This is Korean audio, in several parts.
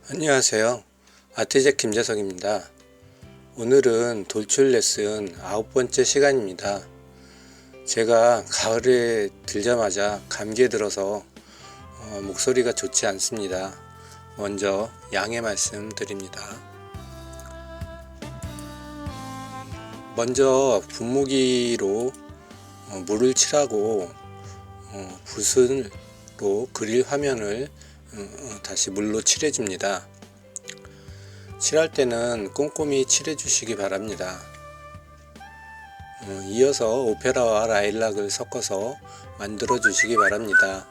안녕하세요. 아트잭 김재석입니다. 오늘은 돌출 레슨 9번째 시간입니다. 제가 가을에 들자마자 감기에 들어서 목소리가 좋지 않습니다. 먼저 양해 말씀 드립니다. 먼저 분무기로 물을 칠하고 붓으로 그릴 화면을 다시 물로 칠해 줍니다. 칠할 때는 꼼꼼히 칠해 주시기 바랍니다. 이어서 오페라와 라일락을 섞어서 만들어 주시기 바랍니다.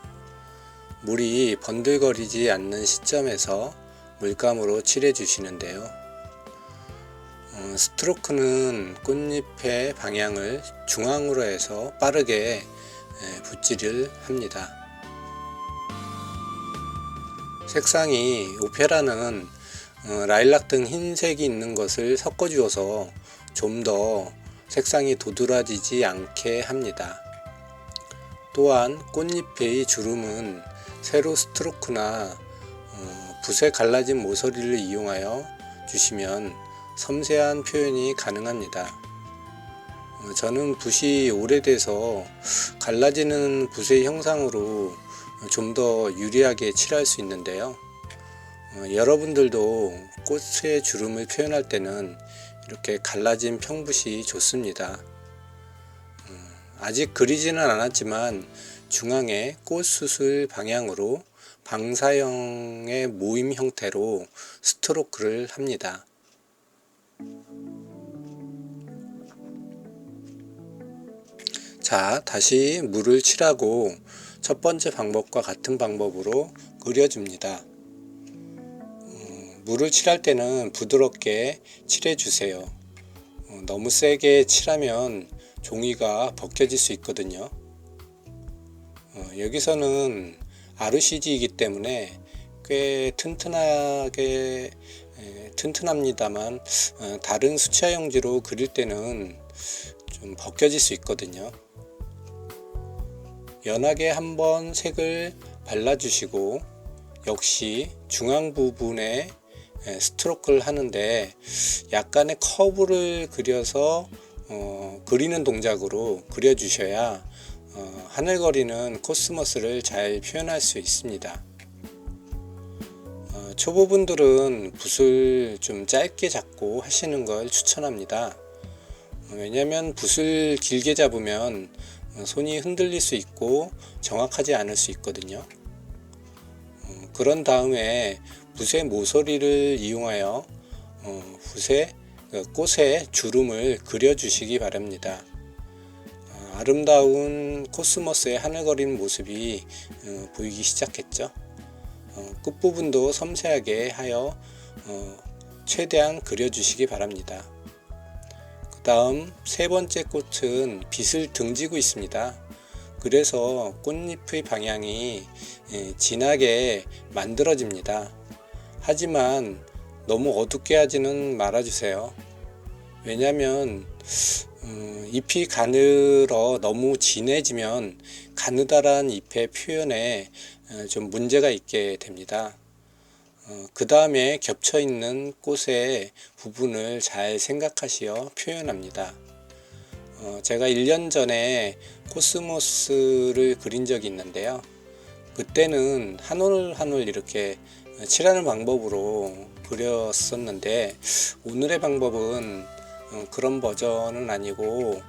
물이 번들거리지 않는 시점에서 물감으로 칠해 주시는데요. 스트로크는 꽃잎의 방향을 중앙으로 해서 빠르게 붓질을 합니다. 색상이 오페라는 라일락 등 흰색이 있는 것을 섞어 주어서 좀 더 색상이 도드라지지 않게 합니다. 또한 꽃잎의 주름은 세로 스트로크나 붓에 갈라진 모서리를 이용하여 주시면 섬세한 표현이 가능합니다. 저는 붓이 오래돼서 갈라지는 붓의 형상으로 좀 더 유리하게 칠할 수 있는데요. 여러분들도 꽃의 주름을 표현할 때는 이렇게 갈라진 평붓이 좋습니다. 아직 그리지는 않았지만 중앙에 꽃수술 방향으로 방사형의 모임 형태로 스트로크를 합니다. 자, 다시 물을 칠하고 첫 번째 방법과 같은 방법으로 그려줍니다. 물을 칠할 때는 부드럽게 칠해 주세요. 너무 세게 칠하면 종이가 벗겨질 수 있거든요. 여기서는 RCG이기 때문에 꽤 튼튼합니다만 다른 수채화용지로 그릴 때는 좀 벗겨질 수 있거든요. 연하게 한번 색을 발라주시고 역시 중앙 부분에 스트로크를 하는데 약간의 커브를 그려서 그리는 동작으로 그려주셔야 하늘거리는 코스모스를 잘 표현할 수 있습니다. 초보분들은 붓을 좀 짧게 잡고 하시는 걸 추천합니다. 왜냐하면 붓을 길게 잡으면 손이 흔들릴 수 있고 정확하지 않을 수 있거든요. 그런 다음에 붓의 모서리를 이용하여 꽃의 주름을 그려주시기 바랍니다. 아름다운 코스모스의 하늘거리는 모습이 보이기 시작했죠. 끝부분도 섬세하게 하여 최대한 그려주시기 바랍니다. 그 다음 세 번째 꽃은 빛을 등지고 있습니다. 그래서 꽃잎의 방향이 진하게 만들어집니다. 하지만 너무 어둡게 하지는 말아주세요. 왜냐하면 잎이 가늘어 너무 진해지면 가느다란 잎의 표현에 좀 문제가 있게 됩니다. 그 다음에 겹쳐 있는 꽃의 부분을 잘 생각하시어 표현합니다. 제가 1년 전에 코스모스를 그린 적이 있는데요. 그때는 한 올 한 올 이렇게 칠하는 방법으로 그렸었는데 오늘의 방법은 그런 버전은 아니고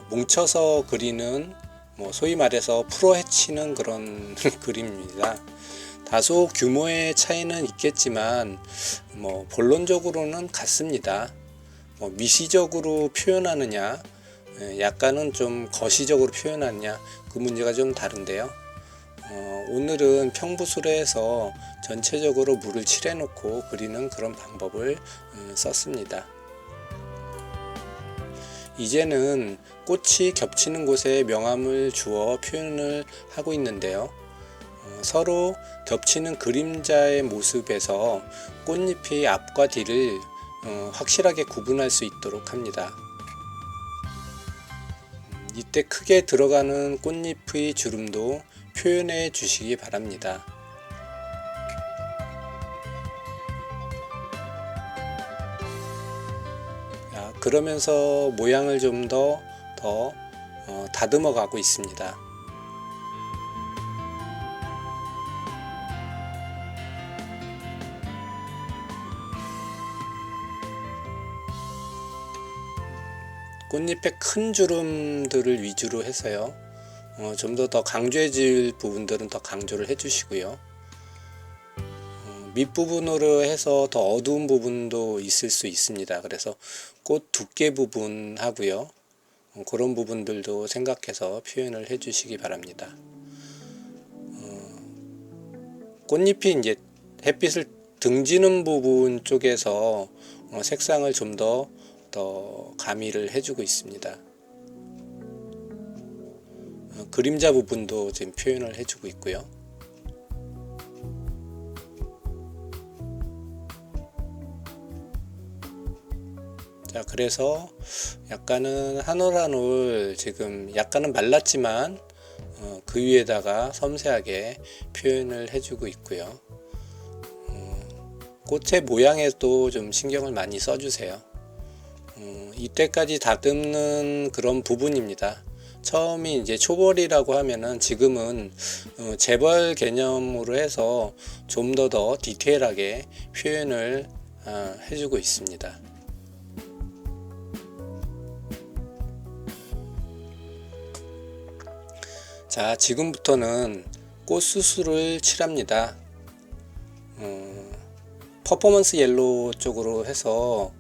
뭉쳐서 그리는 소위 말해서 풀어 헤치는 그런 그림입니다. 다소 규모의 차이는 있겠지만 본론적으로는 같습니다. 미시적으로 표현하느냐 약간은 좀 거시적으로 표현하느냐 그 문제가 좀 다른데요. 오늘은 평붓으로 해서 전체적으로 물을 칠해 놓고 그리는 그런 방법을 썼습니다. 이제는 꽃이 겹치는 곳에 명암을 주어 표현을 하고 있는데요. 서로 겹치는 그림자의 모습에서 꽃잎의 앞과 뒤를 확실하게 구분할 수 있도록 합니다. 이때 크게 들어가는 꽃잎의 주름도 표현해 주시기 바랍니다. 그러면서 모양을 좀 더 다듬어 가고 있습니다. 꽃잎의 큰 주름들을 위주로 해서요. 좀 더 강조해질 부분들은 더 강조를 해주시고요. 밑부분으로 해서 더 어두운 부분도 있을 수 있습니다. 그래서 꽃 두께 부분 하고요. 그런 부분들도 생각해서 표현을 해 주시기 바랍니다. 꽃잎이 이제 햇빛을 등지는 부분 쪽에서 색상을 좀 더 가미를 해주고 있습니다. 그림자 부분도 지금 표현을 해주고 있고요. 자, 그래서 약간은 한 올 한 올 지금 약간은 말랐지만 그 위에다가 섬세하게 표현을 해주고 있고요. 꽃의 모양에도 좀 신경을 많이 써주세요. 이때까지 다듬는 그런 부분입니다. 처음이 이제 초벌이라고 하면은 지금은 재벌 개념으로 해서 좀 더 디테일하게 표현을 해주고 있습니다. 자, 지금부터는 꽃 수술을 칠합니다. 퍼포먼스 옐로우 쪽으로 해서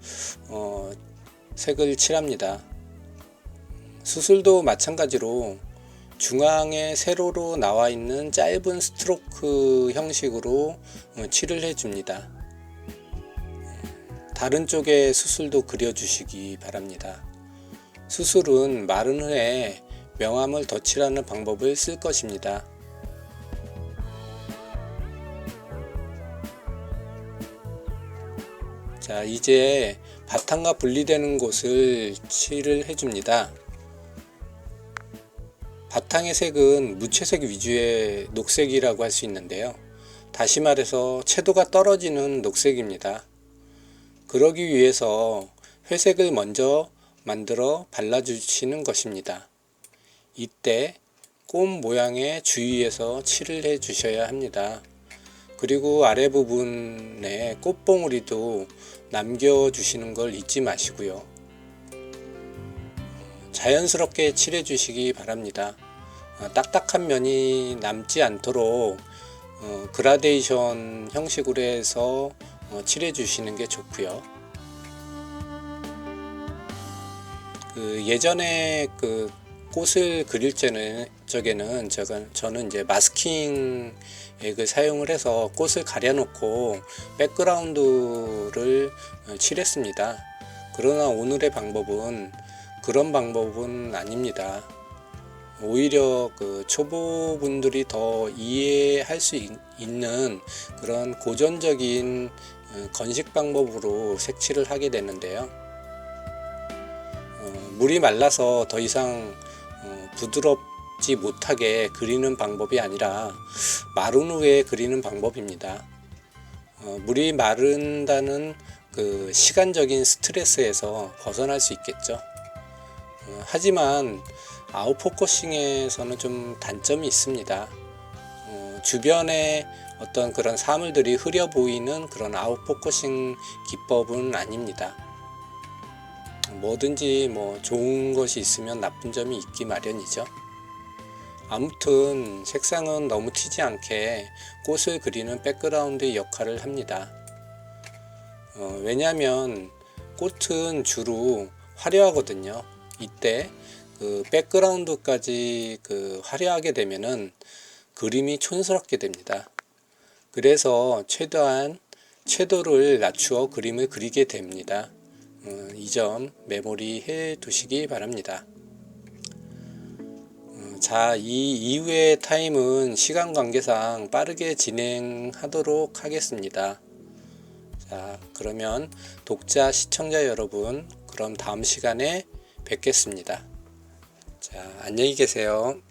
색을 칠합니다. 수술도 마찬가지로 중앙에 세로로 나와 있는 짧은 스트로크 형식으로 칠을 해줍니다. 다른 쪽에 수술도 그려주시기 바랍니다. 수술은 마른 후에 명암을 덧칠하는 방법을 쓸 것입니다. 자, 이제 바탕과 분리되는 곳을 칠을 해줍니다. 바탕의 색은 무채색 위주의 녹색이라고 할 수 있는데요. 다시 말해서 채도가 떨어지는 녹색입니다. 그러기 위해서 회색을 먼저 만들어 발라주시는 것입니다. 이때 꽃 모양의 주위에서 칠을 해 주셔야 합니다. 그리고 아래 부분에 꽃봉오리도 남겨주시는 걸 잊지 마시고요. 자연스럽게 칠해 주시기 바랍니다. 딱딱한 면이 남지 않도록 그라데이션 형식으로 해서 칠해 주시는 게 좋고요. 예전에 꽃을 그릴 적에는 저는 이제 마스킹 액을 사용을 해서 꽃을 가려놓고 백그라운드를 칠했습니다. 그러나 오늘의 방법은 그런 방법은 아닙니다. 오히려 초보분들이 더 이해할 수 있는 그런 고전적인 건식 방법으로 색칠을 하게 되는데요. 물이 말라서 더 이상 부드럽지 못하게 그리는 방법이 아니라 마른 후에 그리는 방법입니다. 물이 마른다는 그 시간적인 스트레스에서 벗어날 수 있겠죠. 하지만 아웃포커싱에서는 좀 단점이 있습니다. 주변에 어떤 그런 사물들이 흐려 보이는 그런 아웃포커싱 기법은 아닙니다. 뭐든지 좋은 것이 있으면 나쁜 점이 있기 마련이죠. 아무튼 색상은 너무 튀지 않게 꽃을 그리는 백그라운드의 역할을 합니다. 왜냐하면 꽃은 주로 화려하거든요. 이때 백그라운드까지 화려하게 되면은 그림이 촌스럽게 됩니다. 그래서 최대한 채도를 낮추어 그림을 그리게 됩니다. 이 점 메모리해 두시기 바랍니다. 자, 이 이후의 타임은 시간 관계상 빠르게 진행하도록 하겠습니다. 자, 그러면 독자, 시청자 여러분, 그럼 다음 시간에 뵙겠습니다. 자, 안녕히 계세요.